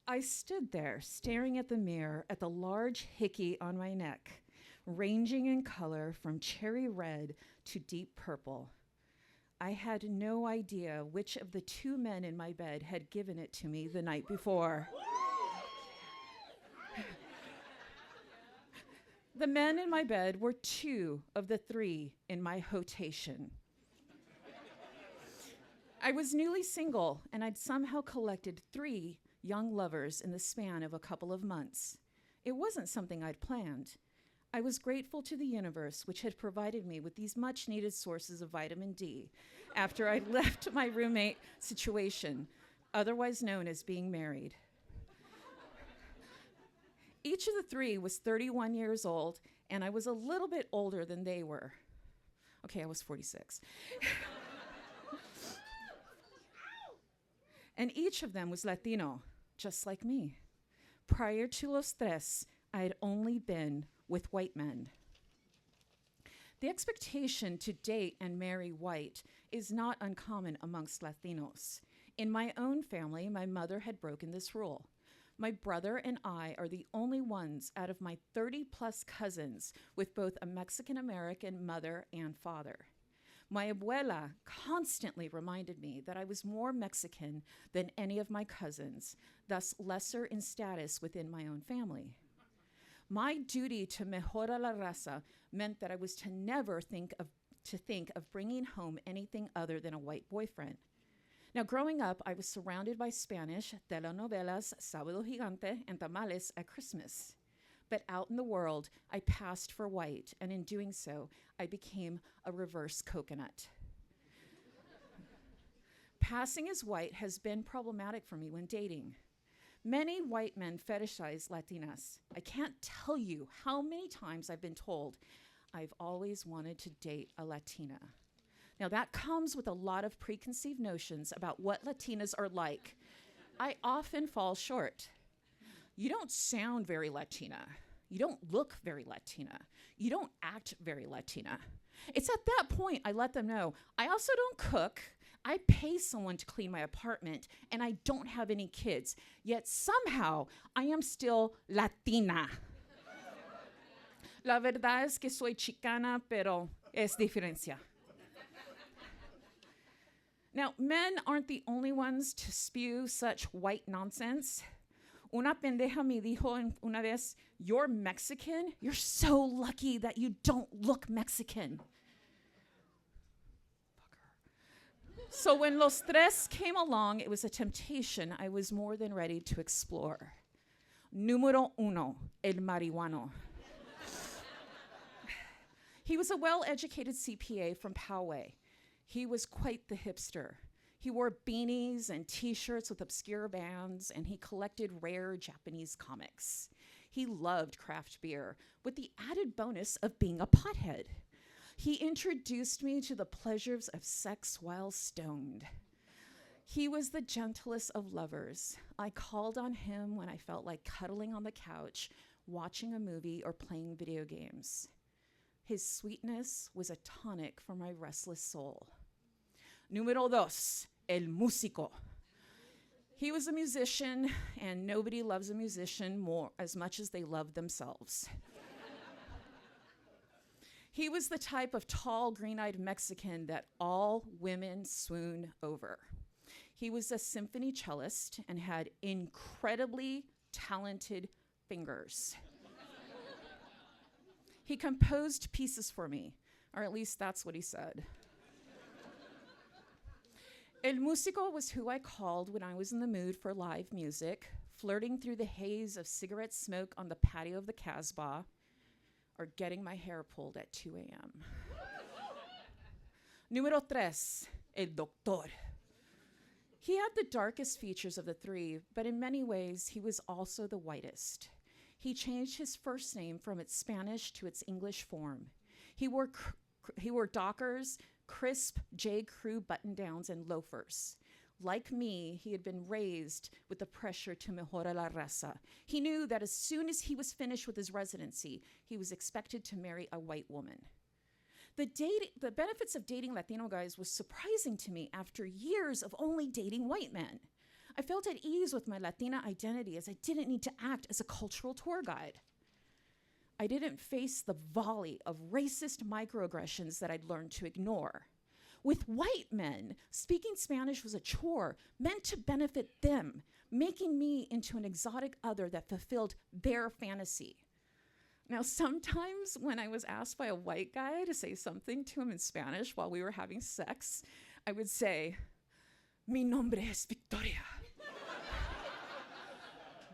I stood there, staring at the mirror at the large hickey on my neck, ranging in color from cherry red to deep purple. I had no idea which of the two men in my bed had given it to me the night before. The men in my bed were two of the three in my hotation. I was newly single, and I'd somehow collected 3 young lovers in the span of a couple of months. It wasn't something I'd planned. I was grateful to the universe, which had provided me with these much-needed sources of vitamin D after I left my roommate situation, otherwise known as being married. Each of the 3 was 31 years old, and I was a little bit older than they were. Okay, I was 46. And each of them was Latino, just like me. Prior to Los Tres, I had only been with white men. The expectation to date and marry white is not uncommon amongst Latinos. In my own family, my mother had broken this rule. My brother and I are the only ones out of my 30-plus cousins with both a Mexican-American mother and father. My abuela constantly reminded me that I was more Mexican than any of my cousins, thus lesser in status within my own family. My duty to mejora la raza meant that I was to never think of bringing home anything other than a white boyfriend. Now, growing up, I was surrounded by Spanish, telenovelas, Sábado Gigante, and tamales at Christmas. But out in the world, I passed for white, and in doing so, I became a reverse coconut. Passing as white has been problematic for me when dating. Many white men fetishize Latinas. I can't tell you how many times I've been told I've always wanted to date a Latina. Now, that comes with a lot of preconceived notions about what Latinas are like. I often fall short. You don't sound very Latina. You don't look very Latina. You don't act very Latina. It's at that point I let them know, I also don't cook. I pay someone to clean my apartment, and I don't have any kids. Yet somehow, I am still Latina. La verdad es que soy chicana, pero es diferencia. Now, men aren't the only ones to spew such white nonsense. Una pendeja me dijo una vez, "You're Mexican? You're so lucky that you don't look Mexican." So when Los Tres came along, it was a temptation I was more than ready to explore. Número uno, el marihuano. He was a well-educated CPA from Poway. He was quite the hipster. He wore beanies and T-shirts with obscure bands, and he collected rare Japanese comics. He loved craft beer, with the added bonus of being a pothead. He introduced me to the pleasures of sex while stoned. He was the gentlest of lovers. I called on him when I felt like cuddling on the couch, watching a movie, or playing video games. His sweetness was a tonic for my restless soul. Número dos, el músico. He was a musician, and nobody loves a musician as much as they love themselves. He was the type of tall, green-eyed Mexican that all women swoon over. He was a symphony cellist and had incredibly talented fingers. He composed pieces for me, or at least that's what he said. El músico was who I called when I was in the mood for live music, flirting through the haze of cigarette smoke on the patio of the Casbah, or getting my hair pulled at 2 a.m. Número tres, el doctor. He had the darkest features of the 3, but in many ways, he was also the whitest. He changed his first name from its Spanish to its English form. He wore Dockers, crisp J. Crew button-downs, and loafers. Like me, he had been raised with the pressure to mejora la raza. He knew that as soon as he was finished with his residency, he was expected to marry a white woman. The benefits of dating Latino guys was surprising to me after years of only dating white men. I felt at ease with my Latina identity as I didn't need to act as a cultural tour guide. I didn't face the volley of racist microaggressions that I'd learned to ignore. With white men, speaking Spanish was a chore meant to benefit them, making me into an exotic other that fulfilled their fantasy. Now, sometimes when I was asked by a white guy to say something to him in Spanish while we were having sex, I would say, "Mi nombre es Victoria.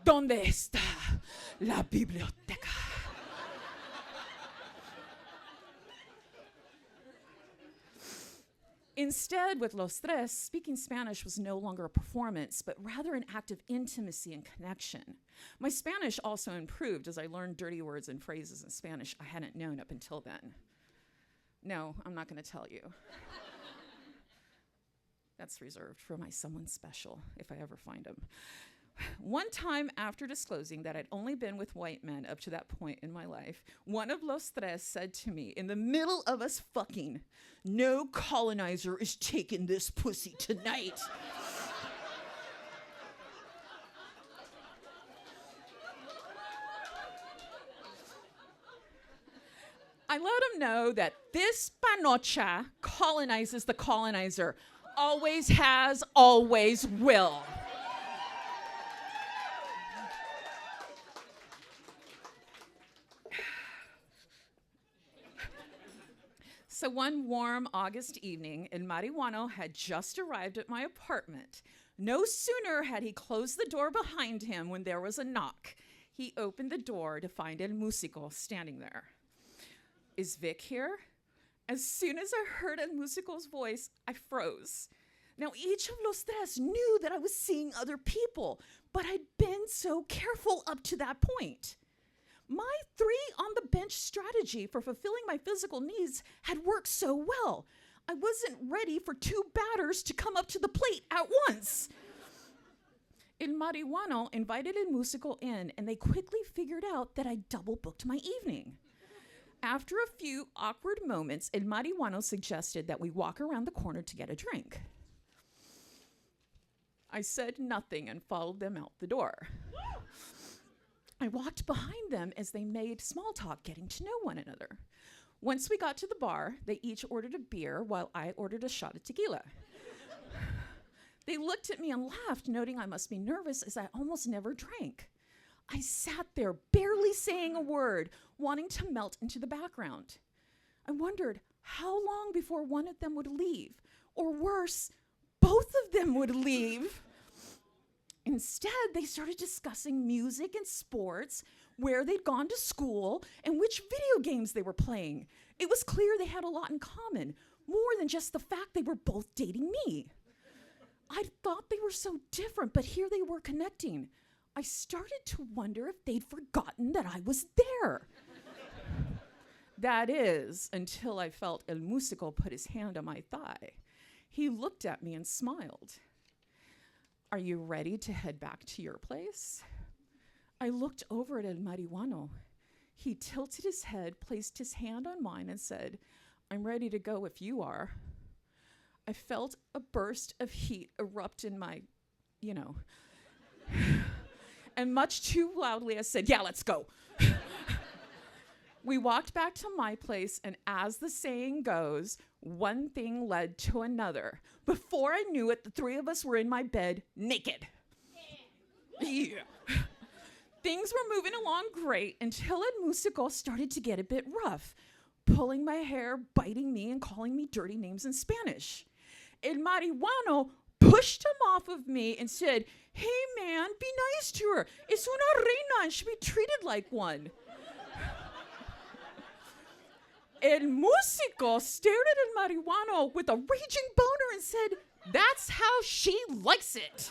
¿Dónde está la biblioteca?" Instead, with Los Tres, speaking Spanish was no longer a performance, but rather an act of intimacy and connection. My Spanish also improved as I learned dirty words and phrases in Spanish I hadn't known up until then. No, I'm not going to tell you. That's reserved for my someone special, if I ever find him. One time after disclosing that I'd only been with white men up to that point in my life, one of Los Tres said to me in the middle of us fucking, "No colonizer is taking this pussy tonight." I let him know that this panocha colonizes the colonizer. Always has, always will. So one warm August evening, El Marihuano had just arrived at my apartment. No sooner had he closed the door behind him when there was a knock. He opened the door to find El Músico standing there. "Is Vic here?" As soon as I heard El Músico's voice, I froze. Now, each of Los Tres knew that I was seeing other people, but I'd been so careful up to that point. My 3-on-the-bench strategy for fulfilling my physical needs had worked so well. I wasn't ready for 2 batters to come up to the plate at once. El Marihuano invited El Músico in, and they quickly figured out that I double-booked my evening. After a few awkward moments, El Marihuano suggested that we walk around the corner to get a drink. I said nothing and followed them out the door. I walked behind them as they made small talk, getting to know one another. Once we got to the bar, they each ordered a beer while I ordered a shot of tequila. They looked at me and laughed, noting I must be nervous as I almost never drank. I sat there, barely saying a word, wanting to melt into the background. I wondered how long before one of them would leave, or worse, both of them would leave. Instead, they started discussing music and sports, where they'd gone to school, and which video games they were playing. It was clear they had a lot in common, more than just the fact they were both dating me. I thought they were so different, but here they were connecting. I started to wonder if they'd forgotten that I was there. That is, until I felt El Músico put his hand on my thigh. He looked at me and smiled. "Are you ready to head back to your place?" I looked over at El Marihuano. He tilted his head, placed his hand on mine, and said, "I'm ready to go if you are." I felt a burst of heat erupt in my, and much too loudly I said, "Yeah, let's go." We walked back to my place, and as the saying goes, one thing led to another. Before I knew it, the 3 of us were in my bed, naked. Yeah. Things were moving along great until El Músico started to get a bit rough, pulling my hair, biting me, and calling me dirty names in Spanish. El Marihuano pushed him off of me and said, "Hey man, be nice to her. Es una reina and should be treated like one." El Músico stared at El Marihuano with a raging boner and said, "That's how she likes it."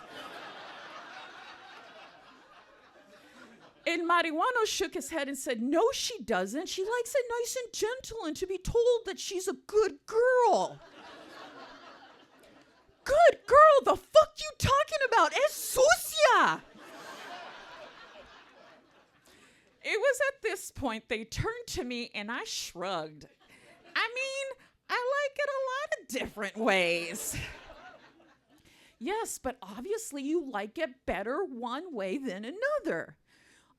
El Marihuano shook his head and said, "No, she doesn't. She likes it nice and gentle and to be told that she's a good girl." Good girl? The fuck you talking about? Es sucia! It was at this point they turned to me and I shrugged. I mean, I like it a lot of different ways. Yes, but obviously you like it better one way than another.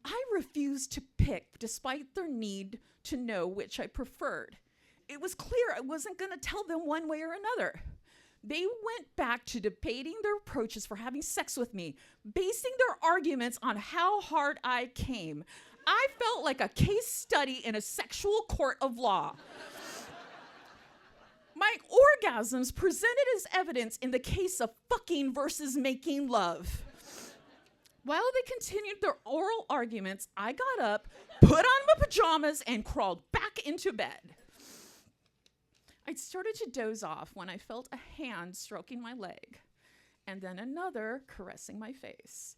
I refused to pick despite their need to know which I preferred. It was clear I wasn't going to tell them one way or another. They went back to debating their approaches for having sex with me, basing their arguments on how hard I came. I felt like a case study in a sexual court of law. My orgasms presented as evidence in the case of fucking versus making love. While they continued their oral arguments, I got up, put on my pajamas, and crawled back into bed. I started to doze off when I felt a hand stroking my leg, and then another caressing my face.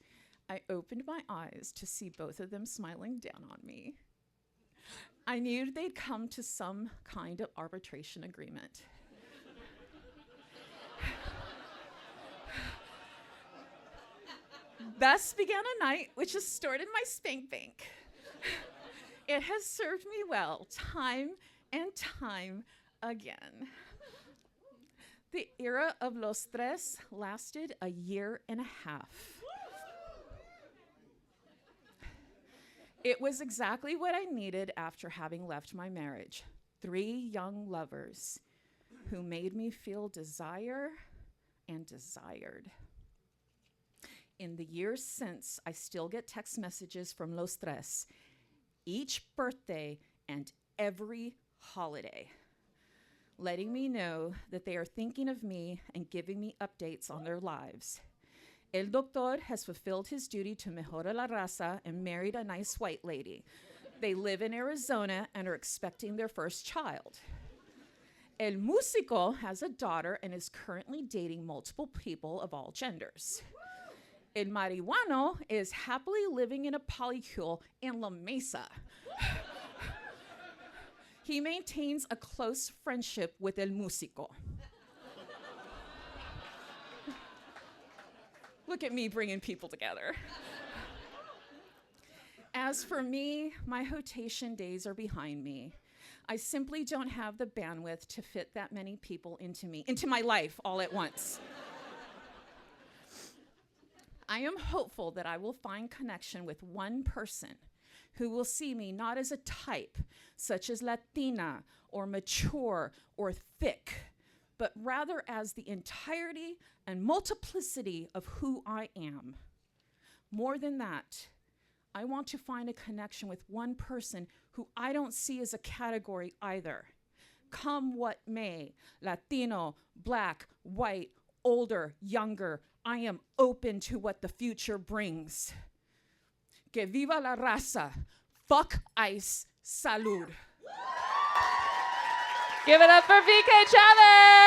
I opened my eyes to see both of them smiling down on me. I knew they'd come to some kind of arbitration agreement. Thus began a night which has stored in my spank bank. It has served me well, time and time again. The era of los tres lasted a year and a half. It was exactly what I needed after having left my marriage. 3 young lovers who made me feel desire and desired. In the years since, I still get text messages from los tres, each birthday and every holiday, letting me know that they are thinking of me and giving me updates on their lives. El doctor has fulfilled his duty to mejora la raza and married a nice white lady. They live in Arizona and are expecting their first child. El músico has a daughter and is currently dating multiple people of all genders. El marihuano is happily living in a polycule in La Mesa. He maintains a close friendship with El músico. Look at me bringing people together. As for me, my hotation days are behind me. I simply don't have the bandwidth to fit that many people into my life all at once. I am hopeful that I will find connection with one person who will see me not as a type, such as Latina or mature or thick, but rather as the entirety and multiplicity of who I am. More than that, I want to find a connection with one person who I don't see as a category either. Come what may, Latino, Black, white, older, younger, I am open to what the future brings. Que viva la raza. Fuck ICE. Salud. Give it up for Vique Chavez.